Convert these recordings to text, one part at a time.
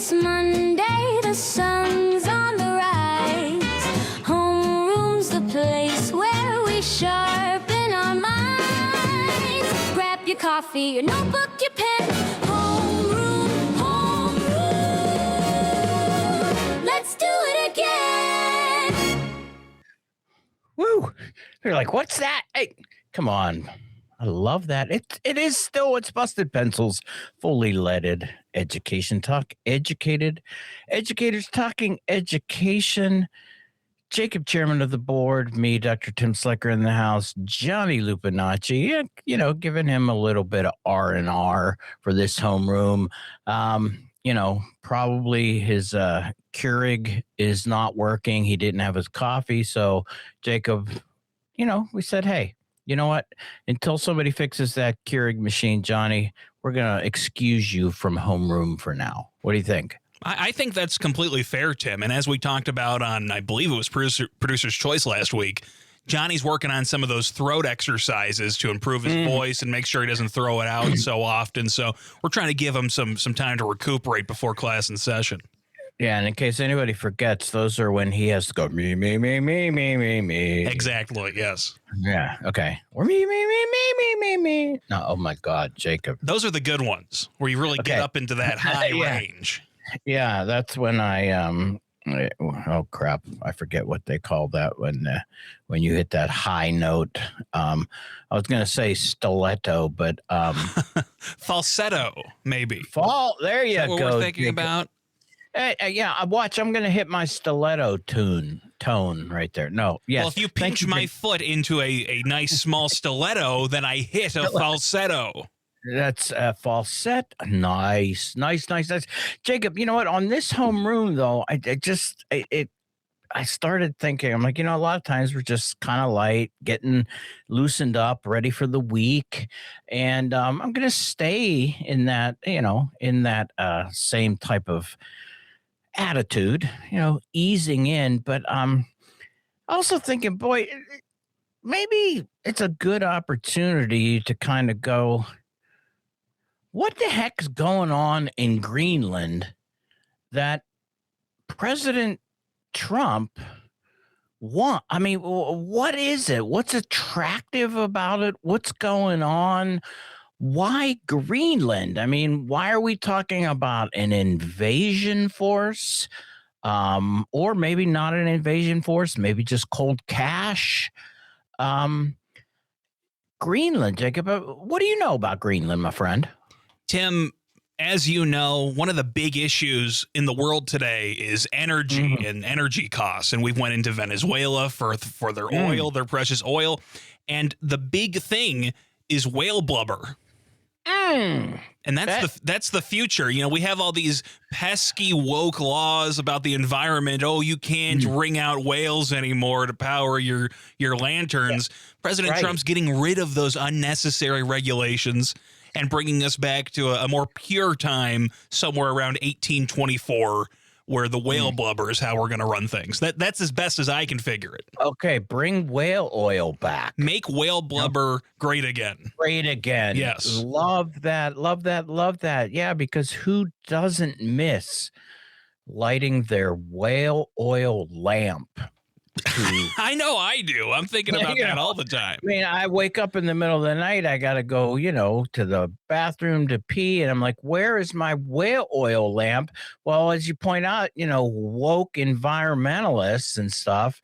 It's Monday, the sun's on the rise. Homeroom's the place where we sharpen our minds. Grab your coffee, your notebook, your pen. Homeroom, homeroom. Let's do it again. Woo! You're like, what's that? Hey, come on. I love that. It's Busted Pencils, fully leaded education talk. Educators talking education. Jacob, chairman of the board, me, Dr. Tim Slicker in the house, Johnny Lupinacci, giving him a little bit of R&R for this homeroom. Probably his Keurig is not working. He didn't have his coffee. So Jacob, we said, hey, you know what? Until somebody fixes that Keurig machine, Johnny, we're going to excuse you from homeroom for now. What do you think? I think that's completely fair, Tim. And as we talked about on, I believe it was Producer's Choice last week, Johnny's working on some of those throat exercises to improve his voice and make sure he doesn't throw it out so often. So we're trying to give him some time to recuperate before class and session. Yeah, and in case anybody forgets, those are when he has to go me, me, me, me, me, me, me. Exactly, yes. Yeah, okay. Or me, me, me, me, me, me, me. No, oh my God, Jacob. Those are the good ones where you really get up into that high range. Yeah, that's when oh crap, I forget what they call that when you hit that high note. I was going to say stiletto, but falsetto, maybe. There you go. What we're thinking about. Yeah, watch. I'm going to hit my stiletto tone right there. No, yes. Well, if you pinch my foot into a nice small stiletto, then I hit a falsetto. That's a falsetto. Nice. Jacob, you know what? On this homeroom, though, I started thinking, I'm like, a lot of times we're just kind of light, getting loosened up, ready for the week. And I'm going to stay in that, same type of attitude, easing in. But also thinking, boy, maybe it's a good opportunity to kind of go, what the heck's going on in Greenland that President Trump want? I mean, what is it? What's attractive about it? What's going on? Why Greenland? I mean, why are we talking about an invasion force? Or maybe not an invasion force, maybe just cold cash. Greenland, Jacob, what do you know about Greenland, my friend? Tim, as you know, one of the big issues in the world today is energy and energy costs. And we've went into Venezuela for their oil, their precious oil. And the big thing is whale blubber. And that's the future. We have all these pesky woke laws about the environment. Oh, you can't wring out whales anymore to power your lanterns. Yeah. President Trump's getting rid of those unnecessary regulations and bringing us back to a more pure time somewhere around 1824, where the whale blubber is how we're going to run things. That's as best as I can figure it. Okay, bring whale oil back. Make whale blubber great again. Great again. Yes. Love that. Yeah, because who doesn't miss lighting their whale oil lamp? I know I do. I'm thinking about that all the time. I mean, I wake up in the middle of the night. I got to go, to the bathroom to pee. And I'm like, where is my whale oil lamp? Well, as you point out, woke environmentalists and stuff,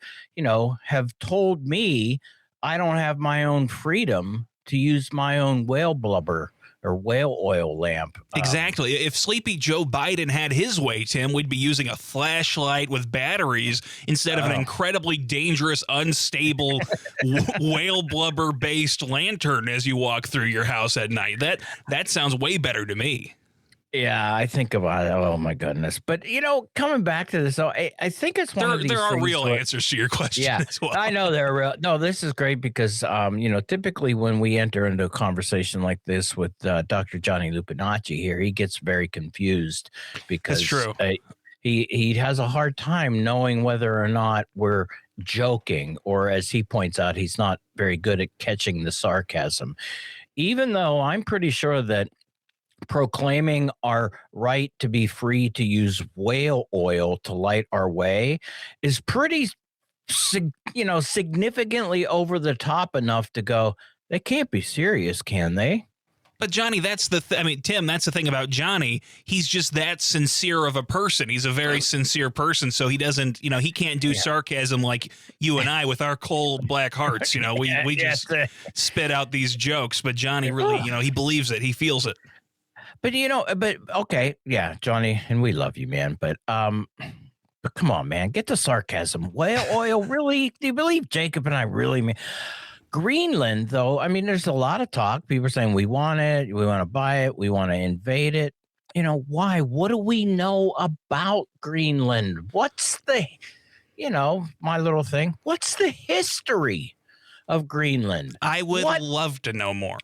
have told me I don't have my own freedom to use my own whale blubber or whale oil lamp. Exactly. If Sleepy Joe Biden had his way, Tim, we'd be using a flashlight with batteries instead of an incredibly dangerous, unstable whale blubber-based lantern as you walk through your house at night. That sounds way better to me. Yeah, I think about it. Oh, my goodness. But, coming back to this, though, I think it's one of these There are things real answers to your question as well. I know there are real. No, this is great because, typically when we enter into a conversation like this with Dr. Johnny Lupinacci here, he gets very confused because That's true. He has a hard time knowing whether or not we're joking, or as he points out, he's not very good at catching the sarcasm. Even though I'm pretty sure that proclaiming our right to be free to use whale oil to light our way is pretty, significantly over the top enough to go, they can't be serious, can they? But Johnny, that's the Tim, that's the thing about Johnny. He's just that sincere of a person. He's a very sincere person. So he doesn't, he can't do sarcasm like you and I with our cold black hearts. We just spit out these jokes. But Johnny really, he believes it. He feels it. But okay, yeah, Johnny, and we love you, man. But come on, man, get the sarcasm. Whale oil, really? Do you believe Jacob and I really mean? Greenland, though, I mean, there's a lot of talk. People are saying we want it, we want to buy it, we want to invade it. Why? What do we know about Greenland? What's the, my little thing? What's the history of Greenland? I would love to know more.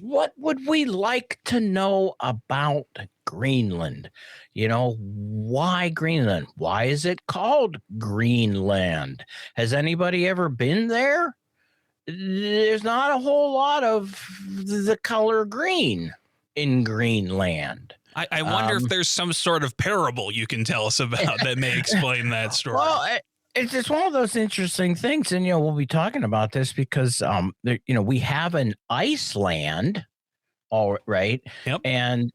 What would we like to know about Greenland? Why Greenland? Why is it called Greenland? Has anybody ever been there? There's not a whole lot of the color green in Greenland. I wonder if there's some sort of parable you can tell us about that may explain that story. Well, it's one of those interesting things, and we'll be talking about this because we have an Iceland, all right, yep. And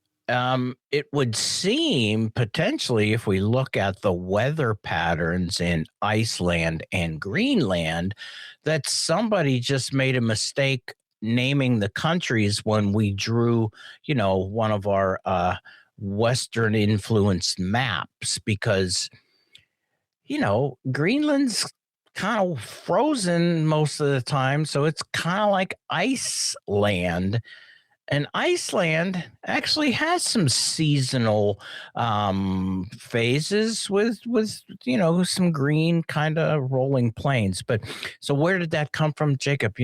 it would seem potentially, if we look at the weather patterns in Iceland and Greenland, that somebody just made a mistake naming the countries when we drew, one of our Western influenced maps, because, Greenland's kind of frozen most of the time. So it's kind of like Iceland. And Iceland actually has some seasonal phases with some green kind of rolling plains. But so where did that come from, Jacob?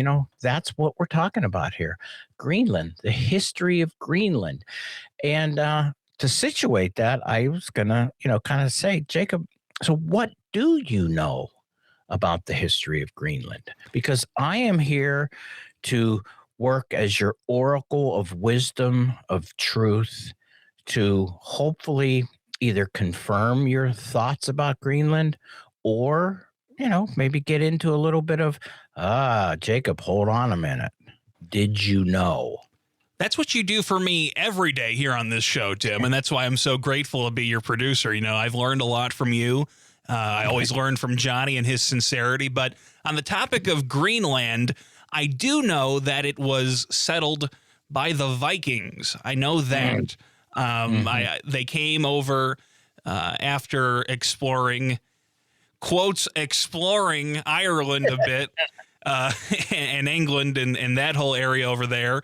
That's what we're talking about here. Greenland, the history of Greenland. And to situate that, I was going to, kind of say, Jacob, so what do you know about the history of Greenland? Because I am here to work as your oracle of wisdom, of truth, to hopefully either confirm your thoughts about Greenland or, maybe get into a little bit of, Jacob, hold on a minute. Did you know? That's what you do for me every day here on this show, Tim. And that's why I'm so grateful to be your producer. I've learned a lot from you. I always learn from Johnny and his sincerity. But on the topic of Greenland, I do know that it was settled by the Vikings. I know that. They came over after exploring Ireland a bit and England and that whole area over there.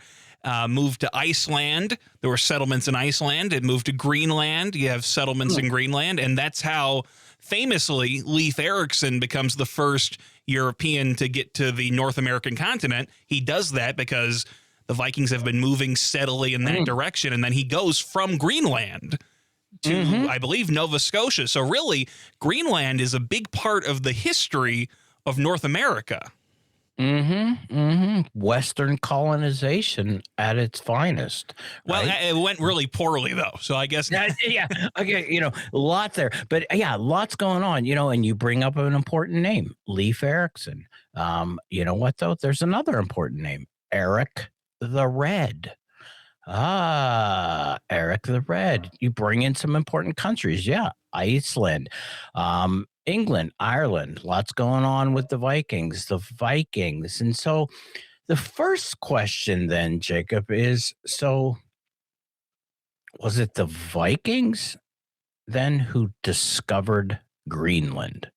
Moved to Iceland. There were settlements in Iceland. It moved to Greenland. You have settlements in Greenland. And that's how famously Leif Erikson becomes the first European to get to the North American continent. He does that because the Vikings have been moving steadily in that direction. And then he goes from Greenland to, I believe, Nova Scotia. So really, Greenland is a big part of the history of North America. Western colonization at its finest. Well, right? It went really poorly, though. So I guess. Yeah. Okay. Lots there. But yeah, lots going on, and you bring up an important name, Leif Erikson. You know what, though? There's another important name, Erik the Red. Erik the Red. You bring in some important countries. Yeah. Iceland. England, Ireland, lots going on with the Vikings. And so the first question then, Jacob, is, so was it the Vikings then who discovered Greenland?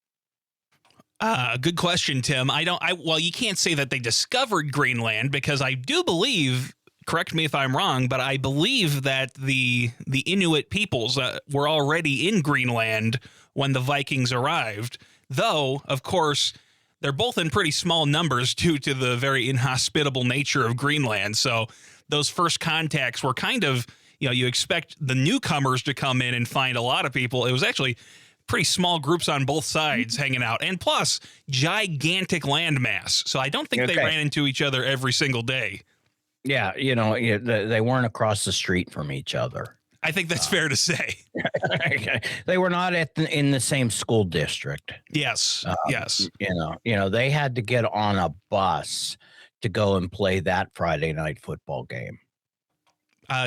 Good question, Tim. Well, you can't say that they discovered Greenland because I do believe, correct me if I'm wrong, but I believe that the Inuit peoples were already in Greenland when the Vikings arrived, though, of course, they're both in pretty small numbers due to the very inhospitable nature of Greenland. So those first contacts were kind of, you expect the newcomers to come in and find a lot of people. It was actually pretty small groups on both sides hanging out, and plus gigantic landmass. So I don't think they ran into each other every single day. Yeah, they weren't across the street from each other. I think that's fair to say. They were not in the same school district. Yes. Yes. They had to get on a bus to go and play that Friday night football game.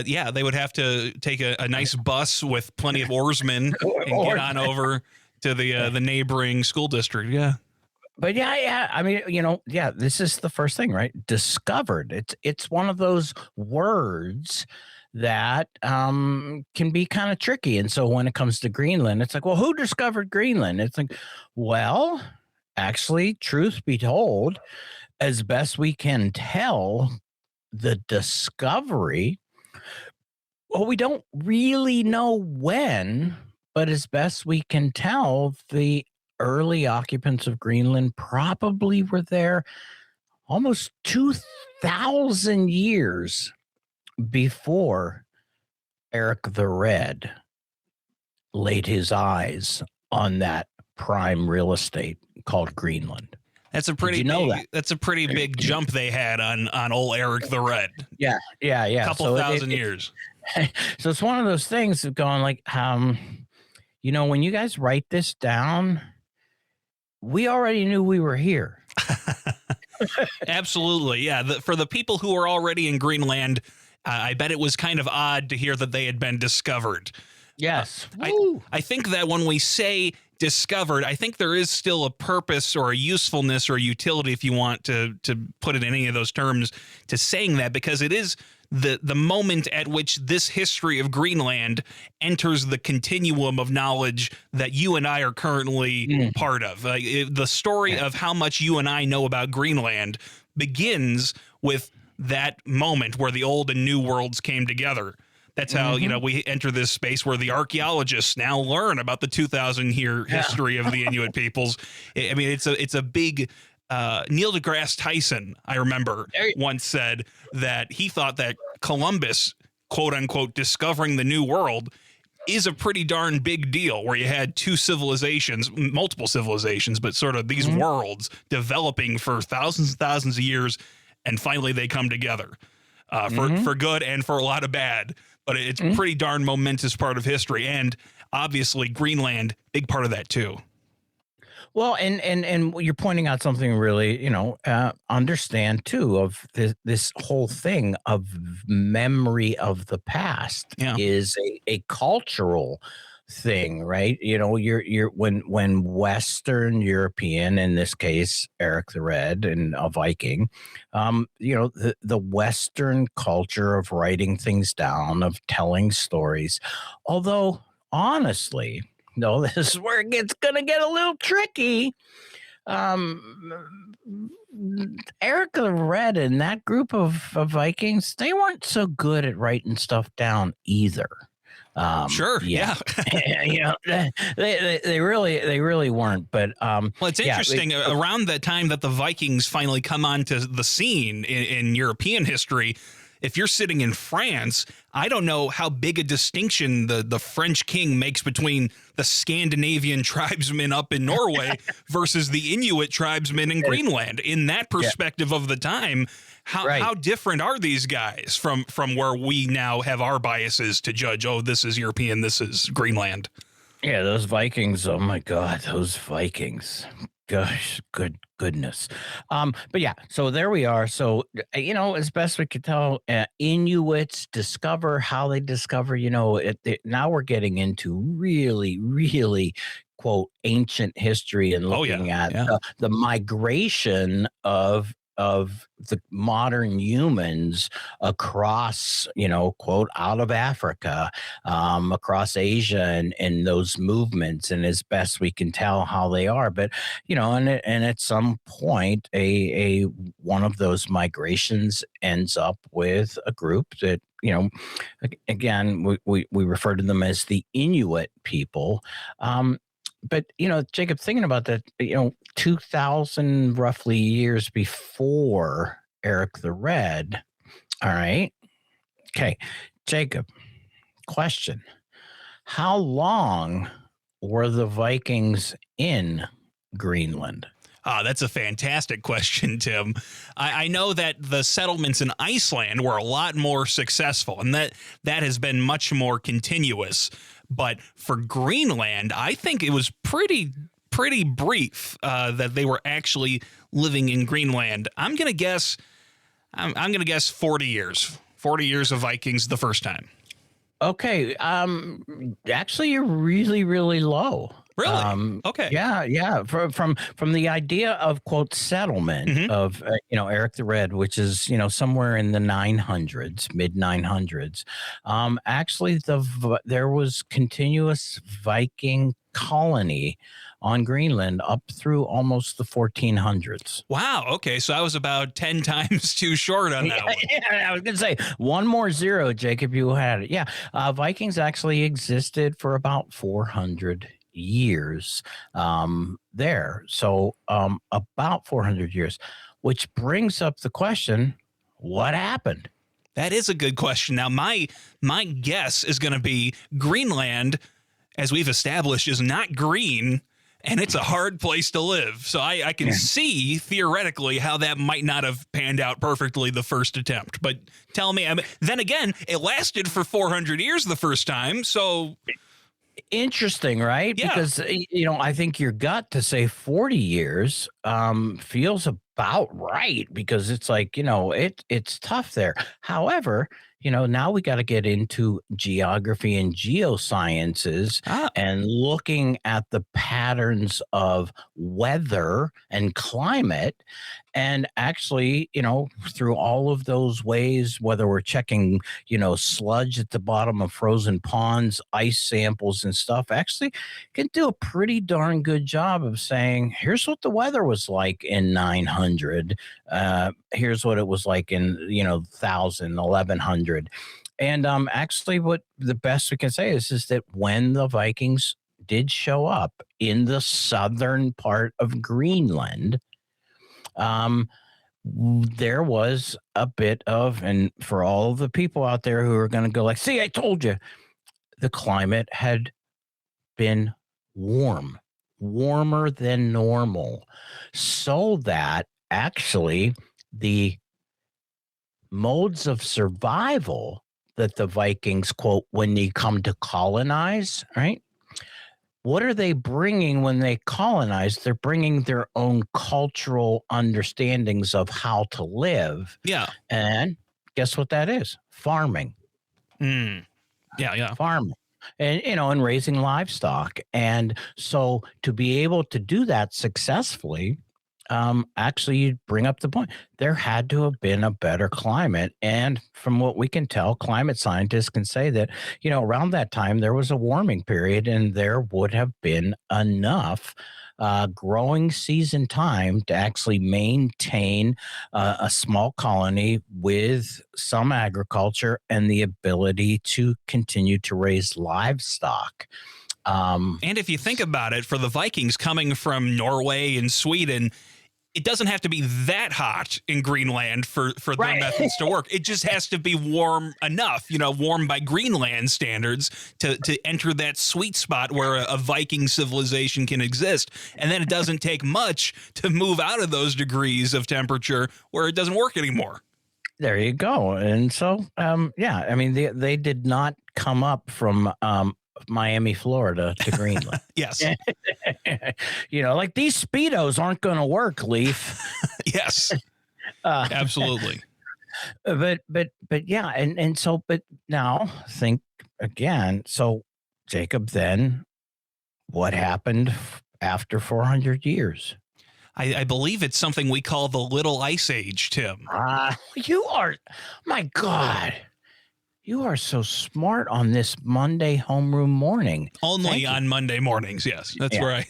Yeah, they would have to take a nice bus with plenty of oarsmen and get on over to the neighboring school district. Yeah. But yeah. I mean, this is the first thing, right? Discovered. It's one of those words that can be kind of tricky. And so when it comes to Greenland, it's like, well, who discovered Greenland? It's like, well, actually, truth be told, as best we can tell, the discovery, well, we don't really know when, but as best we can tell, the early occupants of Greenland probably were there almost 2,000 years before Erik the Red laid his eyes on that prime real estate called Greenland. That's a pretty That's a pretty big jump they had on old Erik the Red. Yeah. A couple thousand years. So it's one of those things of going like, when you guys write this down, we already knew we were here. Absolutely. Yeah. For the people who are already in Greenland, I bet it was kind of odd to hear that they had been discovered. Yes. I think that when we say discovered, I think there is still a purpose or a usefulness or a utility, if you want to put it in any of those terms, to saying that, because it is the moment at which this history of Greenland enters the continuum of knowledge that you and I are currently part of. The story of how much you and I know about Greenland begins with that moment where the old and new worlds came together. That's how, we enter this space where the archaeologists now learn about the 2,000-year history of the Inuit peoples. I mean, it's a big Neil deGrasse Tyson, I remember, once said that he thought that Columbus, quote unquote, discovering the new world is a pretty darn big deal, where you had two civilizations, multiple civilizations, but sort of these worlds developing for thousands and thousands of years. And finally they come together for good and for a lot of bad. But it's a pretty darn momentous part of history. And obviously Greenland, big part of that too. Well, and you're pointing out something really, understand too, of this whole thing of memory of the past is a cultural thing, right? You're when Western European, in this case Erik the Red and a Viking, the Western culture of writing things down, of telling stories, although honestly, no, this is where it's gonna get a little tricky. Erik the Red and that group of Vikings, they weren't so good at writing stuff down either. Sure. Yeah. They really weren't. But well, it's interesting around the time that the Vikings finally come onto the scene in European history. If you're sitting in France, I don't know how big a distinction the French king makes between the Scandinavian tribesmen up in Norway versus the Inuit tribesmen in Greenland. In that perspective of the time, how different are these guys from where we now have our biases to judge, oh, this is European, this is Greenland? Yeah, those Vikings, oh my God, those Vikings. Gosh, goodness. But yeah, so there we are. So, as best we could tell, Inuits discover how they discover, now we're getting into really, really, quote, ancient history and looking at the migration of the modern humans across, quote, out of Africa, across Asia and those movements, and as best we can tell how they are. But, and at some point, a one of those migrations ends up with a group that, again, we refer to them as the Inuit people. But, Jacob, thinking about that, 2,000 roughly years before Erik the Red. All right. Okay. Jacob, question. How long were the Vikings in Greenland? Ah, that's a fantastic question, Tim. I know that the settlements in Iceland were a lot more successful, and that has been much more continuous. But for Greenland, I think it was pretty brief that they were actually living in Greenland. I'm gonna guess 40 years. 40 years of Vikings the first time. Okay. Actually, you're really, really low. Really? Okay. Yeah. From the idea of quote settlement Mhm. of Eric the Red, which is somewhere in the 900s, mid 900s. Actually, there was continuous Viking colony on Greenland up through almost the 1400s. Wow. Okay. So I was about 10 times too short on that one. Yeah, I was gonna say one more zero, Jacob. You had it. Yeah, Vikings actually existed for about 400 years there. So about 400 years, which brings up the question: what happened? That is a good question. Now, my guess is going to be Greenland, as we've established, is not green, and it's a hard place to live. So I can see theoretically how that might not have panned out perfectly the first attempt. But tell me, then again, it lasted for 400 years the first time. So Interesting, right? Yeah. Because I think your gut to say 40 years feels about right, because it's like it's tough there. However, now we got to get into geography and geosciences Ah, and looking at the patterns of weather and climate. And actually, through all of those ways, whether we're checking sludge at the bottom of frozen ponds, ice samples and stuff, actually can do a pretty darn good job of saying, here's what the weather was like in 900. Here's what it was like in 1000, 1100. And actually, what the best we can say is that when the Vikings did show up in the southern part of Greenland, um, there was a bit of, and for all of the people out there who are going to go like, see, I told you, the climate had been warmer than normal, so that actually the modes of survival that the Vikings quote when they come to colonize, right? What are they bringing when they colonize? They're bringing their own cultural understandings of how to live. yeah. And guess what that is? Farming. Mm. Yeah. Farming. And raising livestock. And so to be able to do that successfully, actually you bring up the point. There had to have been a better climate. And from what we can tell, climate scientists can say that, around that time there was a warming period and there would have been enough growing season time to actually maintain a small colony with some agriculture and the ability to continue to raise livestock. And if you think about it, for the Vikings coming from Norway and Sweden, it doesn't have to be that hot in Greenland for their Right. methods to work. It just has to be warm enough, warm by Greenland standards to enter that sweet spot where a Viking civilization can exist. And then it doesn't take much to move out of those degrees of temperature where it doesn't work anymore. There you go. And so, they did not come up from Miami, Florida to Greenland. Yes. Like these Speedos aren't going to work, Leaf. Yes. Uh, Absolutely. but yeah. And so, but now think again. So, Jacob, then what happened after 400 years? I believe it's something we call the Little Ice Age, Tim. My God. You are so smart on this Monday homeroom morning. Only on Monday mornings, yes. That's where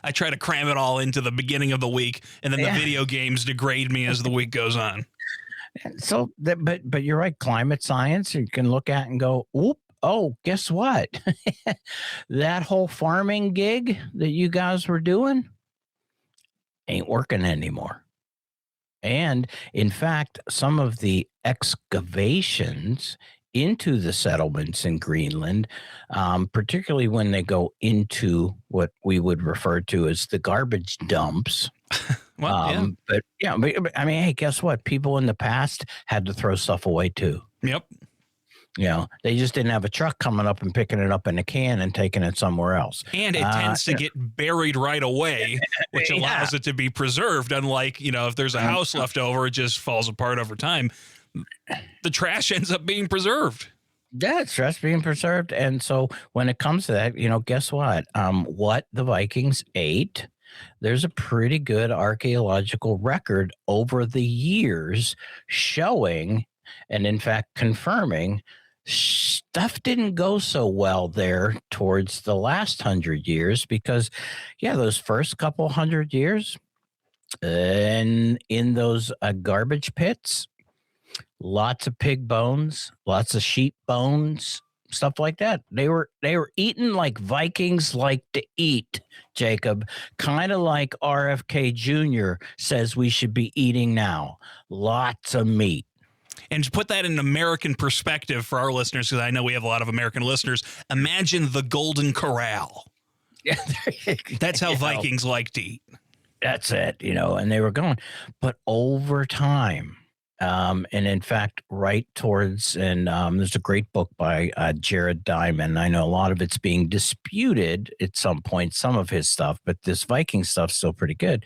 I try to cram it all into the beginning of the week, and then the video games degrade me as the week goes on. So, but you're right. Climate science, you can look at and go, oop. Oh, guess what? That whole farming gig that you guys were doing ain't working anymore. And in fact, some of the excavations into the settlements in Greenland, particularly when they go into what we would refer to as the garbage dumps. Well, yeah. But I mean, hey, guess what? People in the past had to throw stuff away too. Yep. They just didn't have a truck coming up and picking it up in a can and taking it somewhere else. And it tends to get buried right away, which allows it to be preserved. Unlike, if there's a house left over, it just falls apart over time. The trash ends up being preserved. Yeah, it's just being preserved. And so when it comes to that, guess what? What the Vikings ate, there's a pretty good archaeological record over the years showing, and in fact confirming, stuff didn't go so well there towards the last 100 years because, those first couple 100 years and in those garbage pits, lots of pig bones, lots of sheep bones, stuff like that. They were eating like Vikings like to eat, Jacob, kind of like RFK Jr. says we should be eating now. Lots of meat. And to put that in American perspective for our listeners, because I know we have a lot of American listeners, imagine the Golden Corral. Yeah, that's how Vikings like to eat. That's it, and they were going. But over time, and in fact, right towards, and there's a great book by Jared Diamond. I know a lot of it's being disputed at some point, some of his stuff, but this Viking stuff's still pretty good.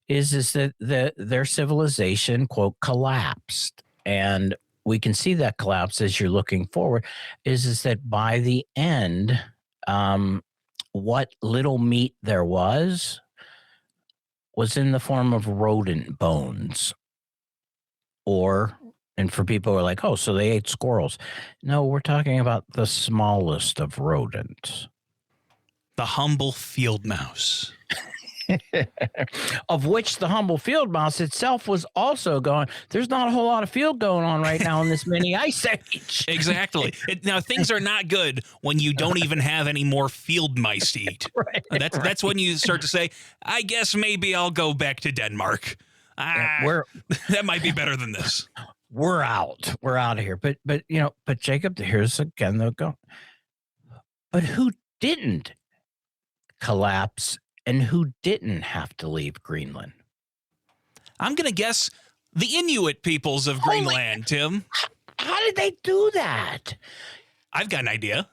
Is that their civilization, quote, collapsed. And we can see that collapse as you're looking forward, is that by the end, what little meat there was in the form of rodent bones. And for people who are like, oh, so they ate squirrels. No, we're talking about the smallest of rodents. The humble field mouse. Of which the humble field mouse itself was also going. There's not a whole lot of field going on right now in this mini ice age. Exactly. Now things are not good when you don't even have any more field mice to eat. Right. That's when you start to say, I guess maybe I'll go back to Denmark. That might be better than this. We're out of here. But Jacob, here's again the go. But who didn't collapse? And who didn't have to leave Greenland? I'm going to guess the Inuit peoples of Greenland, Tim. How did they do that? I've got an idea.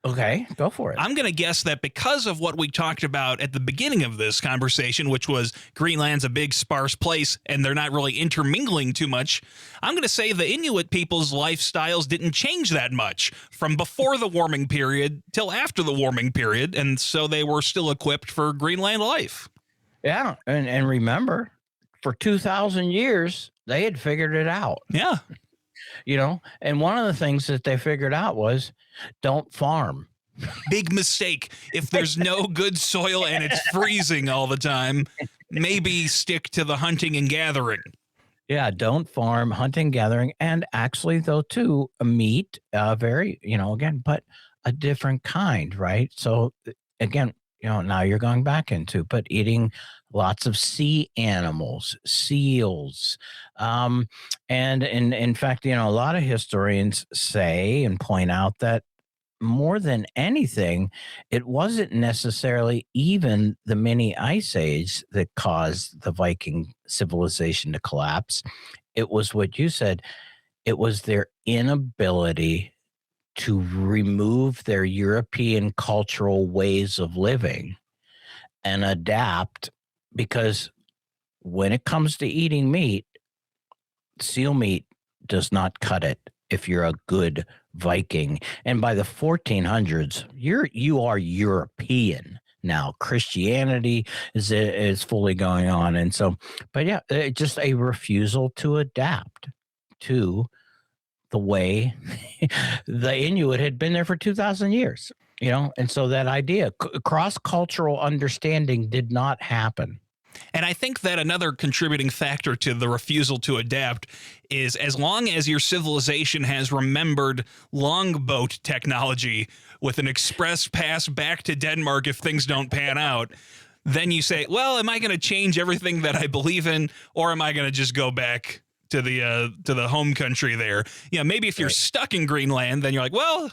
Okay, go for it. I'm going to guess that because of what we talked about at the beginning of this conversation, which was Greenland's a big sparse place and they're not really intermingling too much, I'm going to say the Inuit people's lifestyles didn't change that much from before the warming period till after the warming period, and so they were still equipped for Greenland life. Yeah, and remember, for 2,000 years, they had figured it out. Yeah. And one of the things that they figured out was don't farm. Big mistake. If there's no good soil and it's freezing all the time, maybe stick to the hunting and gathering. Yeah, don't farm, hunting, gathering, and actually, though, too, meat, very, again, but a different kind, right? So, again, now you're going back into, but eating lots of sea animals, seals. And in fact, a lot of historians say and point out that more than anything, it wasn't necessarily even the mini ice age that caused the Viking civilization to collapse. It was what you said. It was their inability to remove their European cultural ways of living and adapt, because when it comes to eating meat, seal meat does not cut it if you're a good Viking. And by the 1400s, you are European now. Christianity is fully going on. And so, but yeah, just a refusal to adapt to the way the Inuit had been there for 2,000 years, and so that idea, cross-cultural understanding did not happen. And I think that another contributing factor to the refusal to adapt is, as long as your civilization has remembered longboat technology with an express pass back to Denmark if things don't pan out, then you say, well, am I going to change everything that I believe in, or am I going to just go back to the home country there. Yeah, maybe if you're stuck in Greenland, then you're like, well,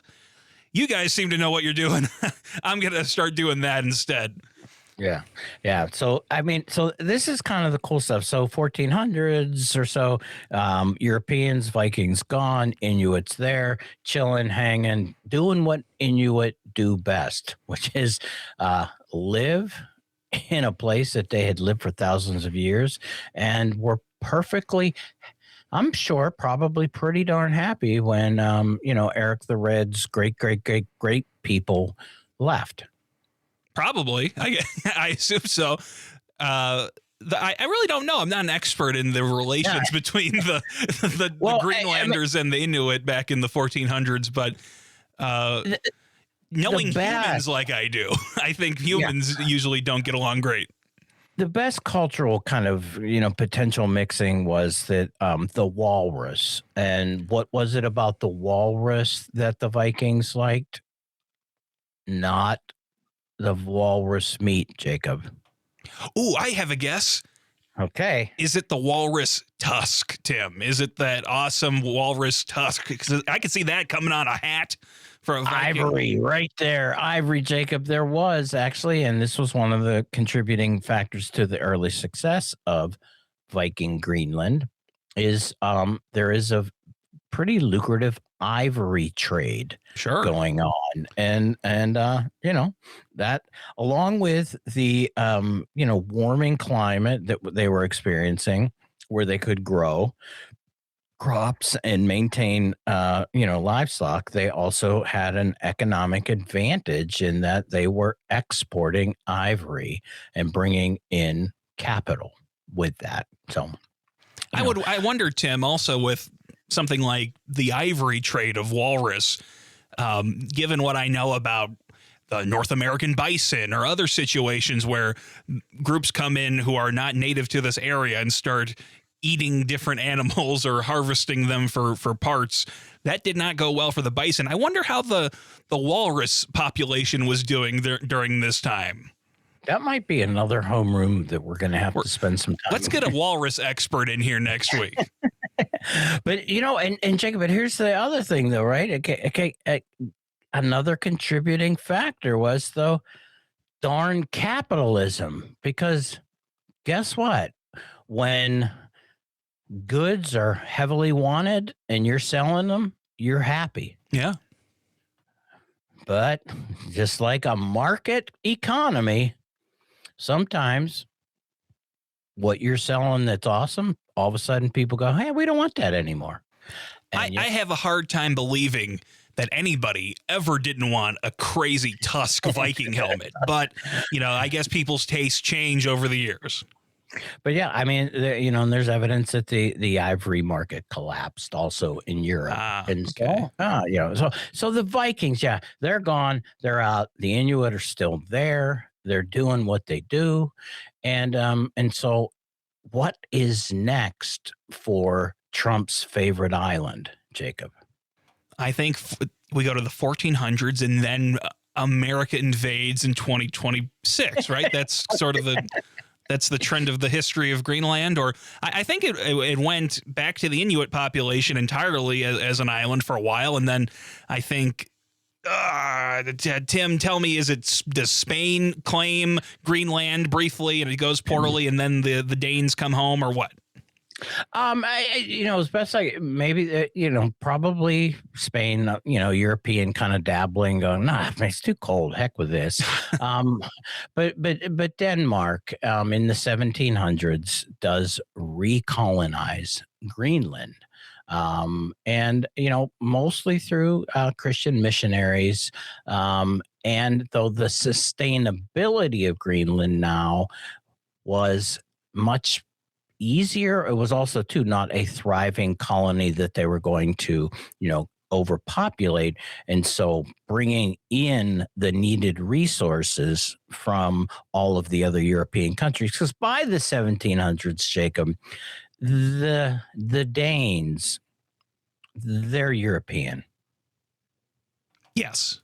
you guys seem to know what you're doing. I'm gonna start doing that instead. Yeah. Yeah. So, I mean, so this is kind of the cool stuff. So 1400s or so, Europeans, Vikings gone, Inuits there, chilling, hanging, doing what Inuit do best, which is live in a place that they had lived for thousands of years and were perfectly, I'm sure, probably pretty darn happy when, Eric the Red's great people left. Probably. I assume so. I really don't know. I'm not an expert in the relations between the Greenlanders and the Inuit back in the 1400s, but knowing humans like I do, I think humans usually don't get along great. The best cultural kind of, potential mixing was that the walrus. And what was it about the walrus that the Vikings liked? Not the walrus meat, Jacob. Ooh, I have a guess. Okay. Is it the walrus tusk, Tim? Is it that awesome walrus tusk? Because I could see that coming on a hat for a Viking. Ivory, right there. Ivory, Jacob. There was actually, and this was one of the contributing factors to the early success of Viking Greenland, is there is a pretty lucrative ivory trade going on, and that, along with the warming climate that they were experiencing, where they could grow crops and maintain livestock, they also had an economic advantage in that they were exporting ivory and bringing in capital with that. So I wonder, Tim, also with something like the ivory trade of walrus, given what I know about the North American bison or other situations where groups come in who are not native to this area and start eating different animals or harvesting them for parts, that did not go well for the bison. I wonder how the walrus population was doing during this time. That might be another homeroom that we're going to have to spend some time. Let's get a walrus expert in here next week. But, and Jacob, but here's the other thing, though, right? Okay. Another contributing factor was, though, darn capitalism. Because guess what? When goods are heavily wanted and you're selling them, you're happy. Yeah. But just like a market economy, sometimes what you're selling that's awesome, all of a sudden people go, hey, we don't want that anymore. I have a hard time believing that anybody ever didn't want a crazy tusk Viking helmet. But, I guess people's tastes change over the years. But yeah, I mean, and there's evidence that the ivory market collapsed also in Europe. So the Vikings, they're gone. They're out. The Inuit are still there. They're doing what they do. And so what is next for Trump's favorite island, Jacob? I think we go to the 1400s and then America invades in 2026, right? That's sort of that's the trend of the history of Greenland. Or I think it went back to the Inuit population entirely as an island for a while. And then I think, Tim, tell me, does Spain claim Greenland briefly and it goes poorly and then the Danes come home, or what? As best probably Spain, European kind of dabbling, going, nah, it's too cold. Heck with this. But Denmark, in the 1700s does recolonize Greenland. And mostly through Christian missionaries. And though the sustainability of Greenland now was much easier, it was also too not a thriving colony that they were going to overpopulate, and so bringing in the needed resources from all of the other European countries, because by the 1700s, Jacob, the Danes, they're European. Yes.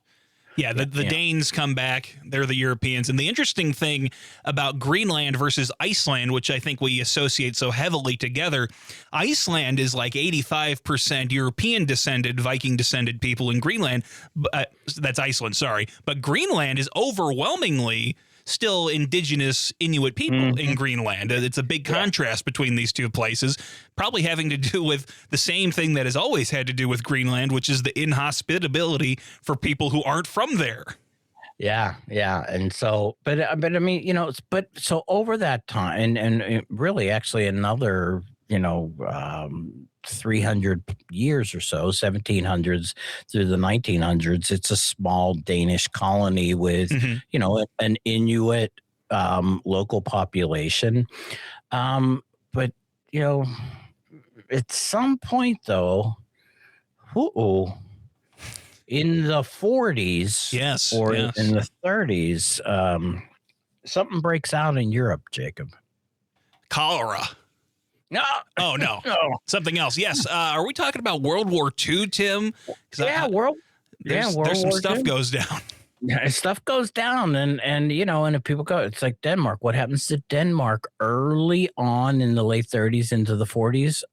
Yeah, the Danes come back. They're the Europeans. And the interesting thing about Greenland versus Iceland, which I think we associate so heavily together, Iceland is like 85% European descended, Viking descended people in Greenland. That's Iceland, sorry. But Greenland is overwhelmingly still indigenous Inuit people in Greenland. It's a big contrast between these two places, probably having to do with the same thing that has always had to do with Greenland, which is the inhospitability for people who aren't from there. Yeah. And so, but I mean, so over that time, and really actually another, 300 years or so, 1700s through the 1900s, it's a small Danish colony with, an Inuit local population. But, at some point, though, in the 40s in the 30s, something breaks out in Europe, Jacob. Cholera. No. Oh, no. Something else. Yes. Are we talking about World War II, Tim? There's some stuff goes down. Yeah, stuff goes down, and if people go, it's like Denmark. What happens to Denmark early on in the late 30s into the 40s?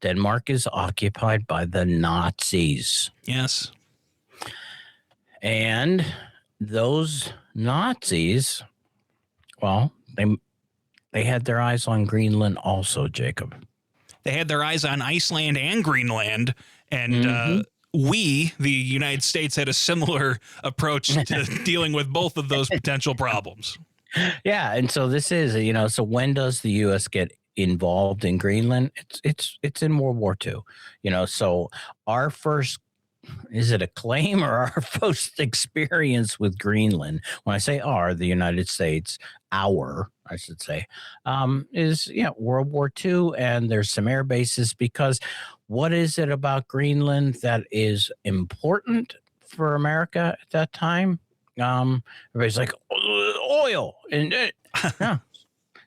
Denmark is occupied by the Nazis. Yes. And those Nazis, well, they had their eyes on Greenland also, Jacob. They had their eyes on Iceland and Greenland, and we, the United States, had a similar approach to dealing with both of those potential problems. Yeah, and so this is, so when does the U.S. get involved in Greenland? It's in World War II. So our first, is it a claim or our first experience with Greenland? When I say the United States, I should say, is World War II, and there's some air bases, because what is it about Greenland that is important for America at that time? Everybody's like oil and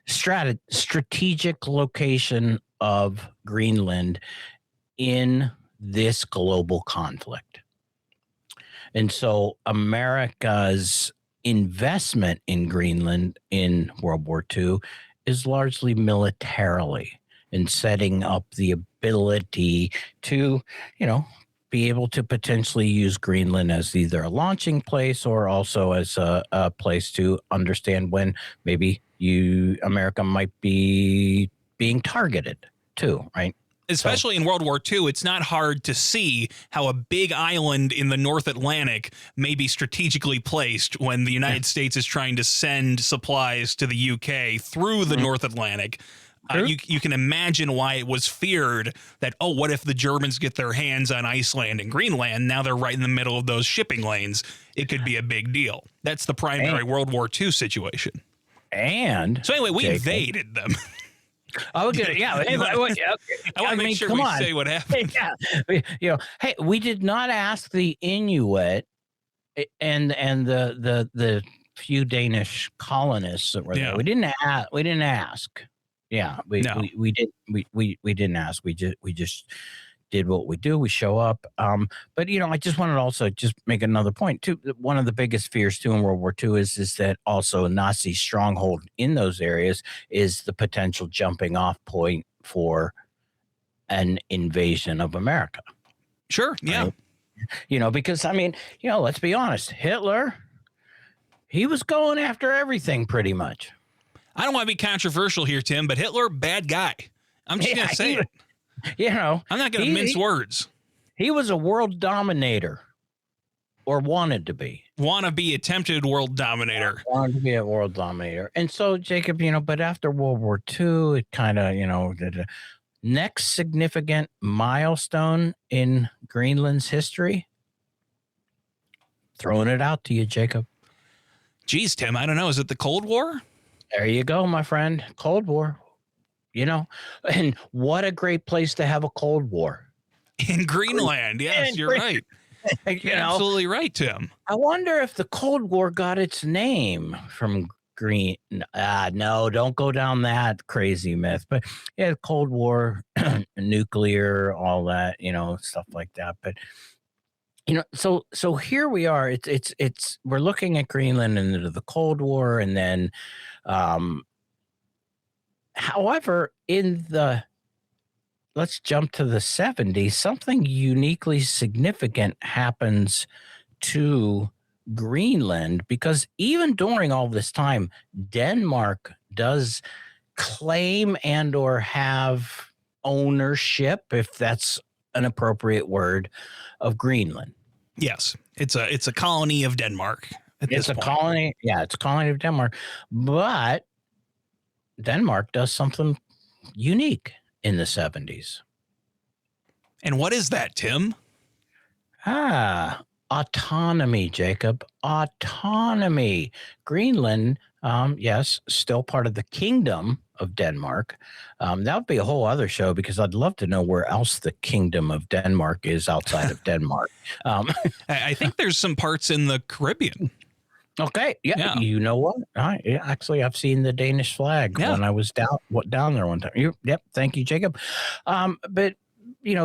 strategic location of Greenland in this global conflict. And so America's investment in Greenland in World War II is largely militarily, in setting up the ability to, be able to potentially use Greenland as either a launching place or also as a place to understand when maybe America might be being targeted too, right? Especially in World War II, it's not hard to see how a big island in the North Atlantic may be strategically placed when the United States is trying to send supplies to the UK through the North Atlantic. You can imagine why it was feared that, what if the Germans get their hands on Iceland and Greenland? Now they're right in the middle of those shipping lanes. It could be a big deal. That's the primary World War II situation. And so anyway, we invaded them. Oh, good. Yeah. I want to make sure we say what happened. Yeah. Hey, we did not ask the Inuit and the few Danish colonists that were there. We didn't ask. Yeah. We didn't ask. We just did what we do. We show up. But I just wanted to also just make another point too. One of the biggest fears too in World War II is that also Nazi stronghold in those areas is the potential jumping off point for an invasion of America. Sure. Yeah. Right? Because let's be honest, Hitler, he was going after everything pretty much. I don't want to be controversial here, Tim, but Hitler, bad guy. I'm just going to say it. I'm not going to mince words. He was a world dominator, or wanted to be. Attempted world dominator. Wanted to be a world dominator. And so, Jacob, but after World War II, it kind of, the next significant milestone in Greenland's history. Throwing it out to you, Jacob. Geez, Tim, I don't know. Is it the Cold War? There you go, my friend. Cold War. And what a great place to have a Cold War. In Greenland. Yes, you're right. You're absolutely right, Tim. I wonder if the Cold War got its name from Green. No, don't go down that crazy myth. But yeah, Cold War, nuclear, all that, stuff like that. But So here we are. It's we're looking at Greenland into the Cold War, and then, um, however, let's jump to the 70s. Something uniquely significant happens to Greenland because even during all this time, Denmark does claim and or have ownership, if that's an appropriate word, of Greenland. Yes, it's a colony of Denmark at It's this a point. colony. Yeah, it's a colony of Denmark. But Denmark does something unique in the 70s. And what is that, Tim? Autonomy, Jacob. Autonomy. Greenland, yes, still part of the kingdom of Denmark. That would be a whole other show because I'd love to know where else the kingdom of Denmark is outside of Denmark. I think there's some parts in the Caribbean. Okay. Yeah. Yeah. You know what? Actually, I've seen the Danish flag when I was down there one time. Yep. Thank you, Jacob. But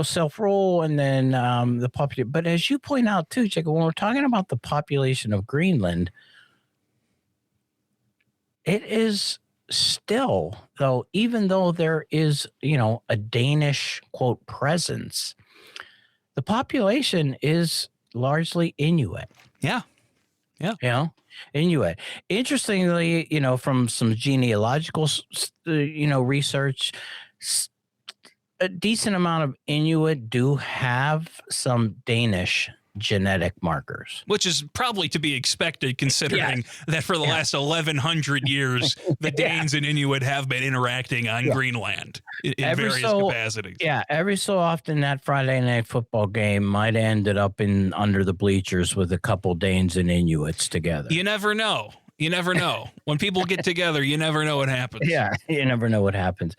self-rule and then the population. But as you point out too, Jacob, when we're talking about the population of Greenland, it is still, though, even though there is, a Danish quote presence, the population is largely Inuit. Yeah. Inuit. Interestingly, from some genealogical, research, a decent amount of Inuit do have some Danish genetic markers, Which is probably to be expected considering that for the last 1,100 years, the Danes and Inuit have been interacting on Greenland in various capacities. Yeah, every so often that Friday night football game might have ended up under the bleachers with a couple Danes and Inuits together. You never know. You never know. When people get together, you never know what happens. Yeah, you never know what happens.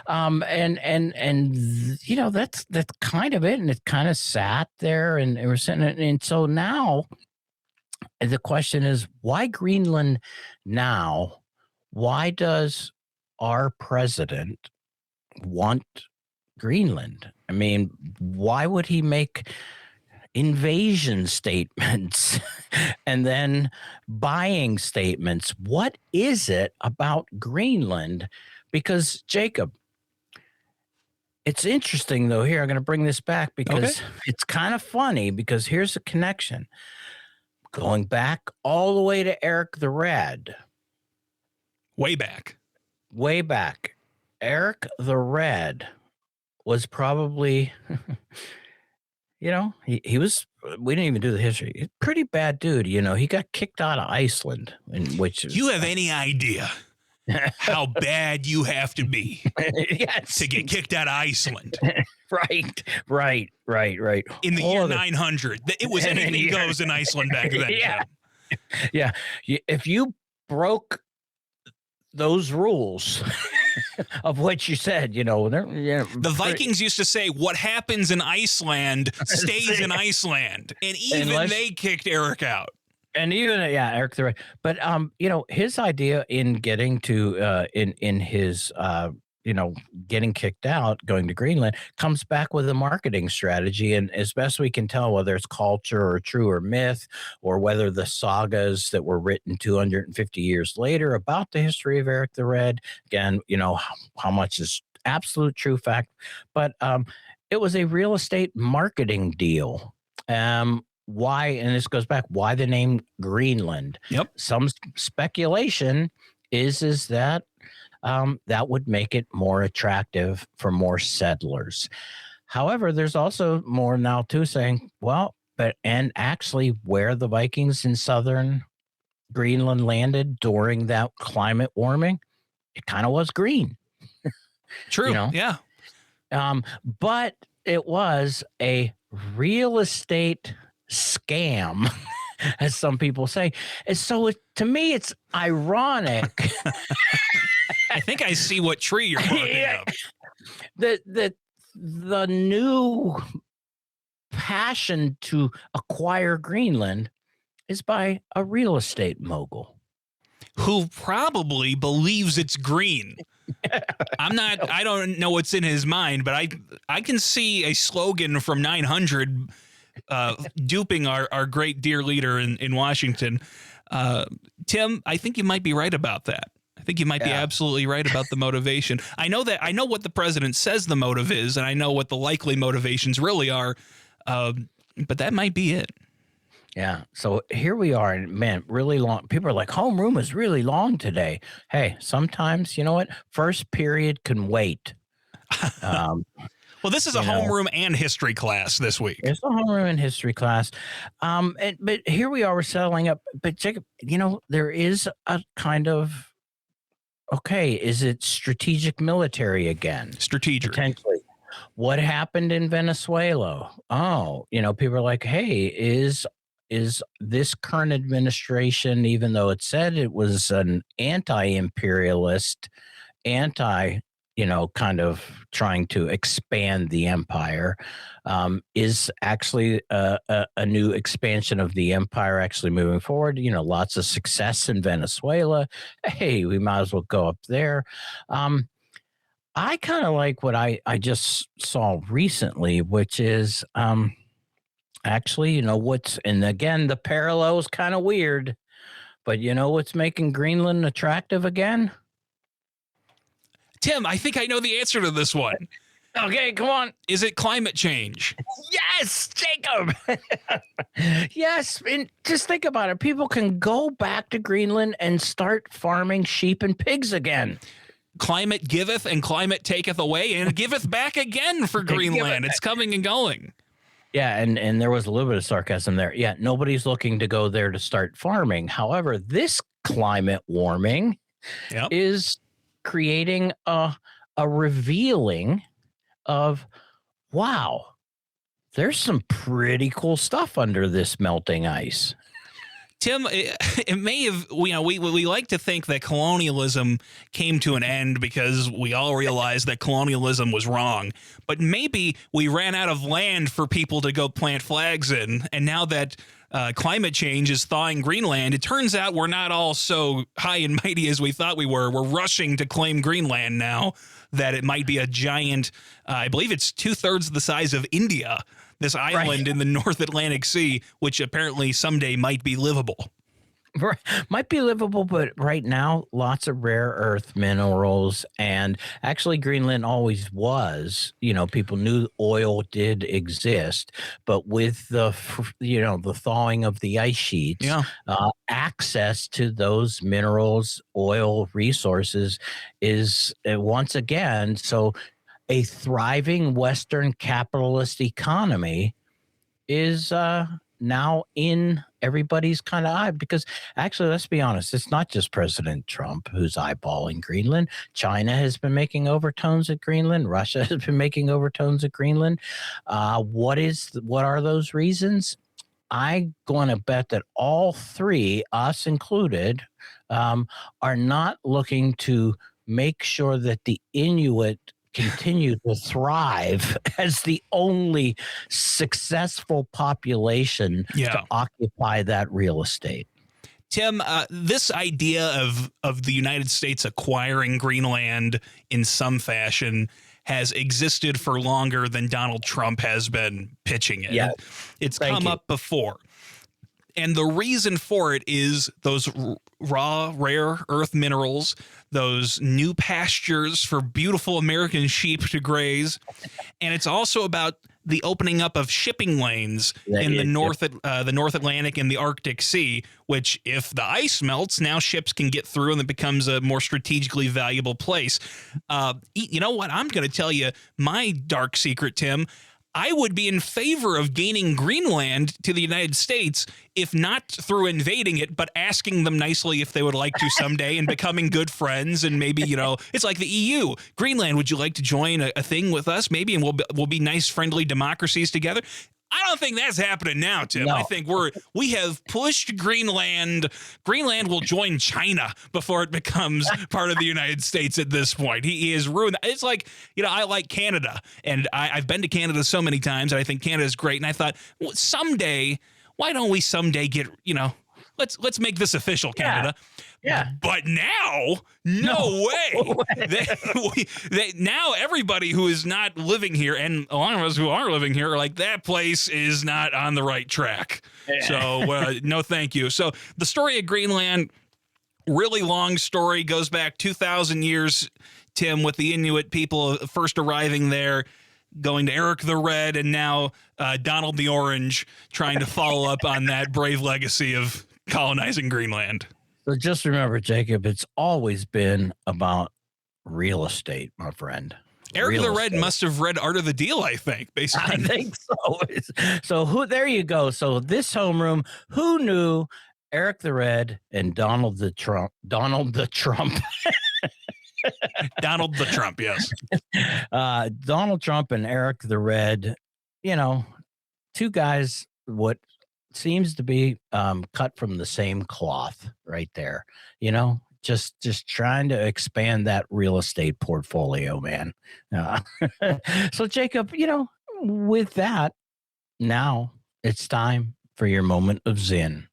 And that's kind of it. And it kind of sat there and we're sitting. And so now the question is, why Greenland now? Why does our president want Greenland? I mean, why would he make invasion statements and then buying statements? What is it about Greenland? Because, Jacob, it's interesting though here. I'm going to bring this back because it's kind of funny because here's a connection going back all the way to Erik the Red. Way back. Erik the Red was probably he was, we didn't even do the history. He's a pretty bad dude. He got kicked out of Iceland, You have any idea how bad you have to be to get kicked out of Iceland? Right. In the year 900. It was anything goes in Iceland back then. Yeah. If you broke those rules of what you said, the Vikings used to say, what happens in Iceland stays in Iceland. And even they kicked Erik out. And even, Erik the Red. But, his idea in getting to, in his, getting kicked out, going to Greenland, comes back with a marketing strategy. And as best we can tell, whether it's culture or true or myth, or whether the sagas that were written 250 years later about the history of Erik the Red, again, how much is absolute true fact, but it was a real estate marketing deal. Why, and this goes back, why the name Greenland? Yep. Some speculation is that that would make it more attractive for more settlers. However, there's also more now too saying, and actually where the Vikings in southern Greenland landed during that climate warming, it kind of was green. True. Yeah. But it was a real estate scam, as some people say. And so to me, it's ironic. I think I see what tree you're barking up. The new passion to acquire Greenland is by a real estate mogul who probably believes it's green. I don't know what's in his mind, but I can see a slogan from 900 duping our great dear leader in Washington. Tim, I think you might be right about that. I think you might be absolutely right about the motivation. I know what the president says the motive is, and I know what the likely motivations really are, but that might be it. Yeah. So here we are, and man, really long. People are like, homeroom is really long today. Hey, sometimes, you know what? First period can wait. Well, this is a homeroom and history class this week. It's a homeroom and history class. But here we are, we're settling up. But Jacob, there is a kind of, okay, is it strategic military again? Strategic. Potentially. What happened in Venezuela? Oh, people are like, hey, is this current administration, even though it said it was an anti-imperialist, kind of trying to expand the empire, is actually a new expansion of the empire actually moving forward. Lots of success in Venezuela. Hey, we might as well go up there. I kind of like what I just saw recently, which is actually, and again, the parallel is kind of weird, but what's making Greenland attractive again? Tim, I think I know the answer to this one. Okay, come on. Is it climate change? Yes, Jacob. Yes, and just think about it. People can go back to Greenland and start farming sheep and pigs again. Climate giveth and climate taketh away and giveth back again for Greenland. It's coming and going. Yeah, and there was a little bit of sarcasm there. Yeah, nobody's looking to go there to start farming. However, this climate warming is creating a revealing of, wow, there's some pretty cool stuff under this melting ice. Tim, it may have, we like to think that colonialism came to an end because we all realized that colonialism was wrong. But maybe we ran out of land for people to go plant flags in. And now that climate change is thawing Greenland, it turns out we're not all so high and mighty as we thought we were. We're rushing to claim Greenland now that it might be a giant, I believe it's 2/3 the size of India. This island in the North Atlantic Sea, which apparently someday might be livable. Might be livable, but right now, lots of rare earth minerals. And actually, Greenland always was. People knew oil did exist, but with the thawing of the ice sheets, access to those minerals, oil resources is once again so. A thriving Western capitalist economy is now in everybody's kind of eye, because actually, let's be honest, it's not just President Trump who's eyeballing Greenland. China has been making overtones at Greenland. Russia has been making overtones at Greenland. What are those reasons? I'm going to bet that all three, us included, are not looking to make sure that the Inuit continue to thrive as the only successful population to occupy that real estate. Tim, this idea of the United States acquiring Greenland in some fashion has existed for longer than Donald Trump has been pitching it. Yeah. It's come up before. And the reason for it is those raw, rare earth minerals, those new pastures for beautiful American sheep to graze. And it's also about the opening up of shipping lanes in the North Atlantic and the Arctic Sea, which if the ice melts, now ships can get through and it becomes a more strategically valuable place. You know what? I'm going to tell you my dark secret, Tim. I would be in favor of gaining Greenland to the United States, if not through invading it, but asking them nicely if they would like to someday and becoming good friends. And maybe, it's like the EU. Greenland, would you like to join a thing with us? Maybe, and we'll be nice, friendly democracies together. I don't think that's happening now, Tim. No. I think we have pushed Greenland. Greenland will join China before it becomes part of the United States at this point. He is ruined. It's like, I like Canada, and I've been to Canada so many times, and I think Canada is great. And I thought, someday, why don't we someday get, let's make this official, Canada. Yeah. But now, no way. Now everybody who is not living here, and a lot of us who are living here, are like, that place is not on the right track. So no, thank you. So the story of Greenland, really long story, goes back 2,000 years, Tim, with the Inuit people first arriving there, going to Erik the Red, and now Donald the Orange, trying to follow up on that brave legacy of colonizing Greenland. So just remember, Jacob, it's always been about real estate, my friend. Erik Real the Red estate. must have read Art of the Deal, I think, based I on think so. So there you go. So this homeroom, who knew Erik the Red and Donald the Trump, Donald the Trump, yes. Donald Trump and Erik the Red, two guys, what seems to be cut from the same cloth right there, just trying to expand that real estate portfolio, man. So Jacob, with that, now it's time for your moment of Zen.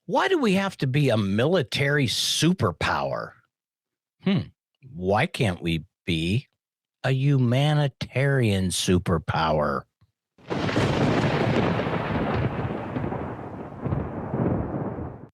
Why do we have to be a military superpower? Why can't we be a humanitarian superpower?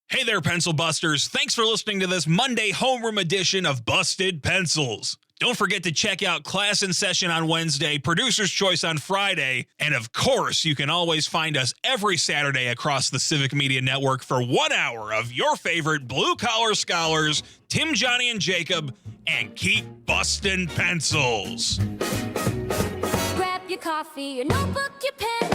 Hey there, Pencil Busters. Thanks for listening to this Monday homeroom edition of Busted Pencils. Don't forget to check out Class in Session on Wednesday, Producer's Choice on Friday, and of course, you can always find us every Saturday across the Civic Media Network for 1 hour of your favorite blue-collar scholars, Tim, Johnny, and Jacob, and keep bustin' pencils. Grab your coffee, your notebook, your pen.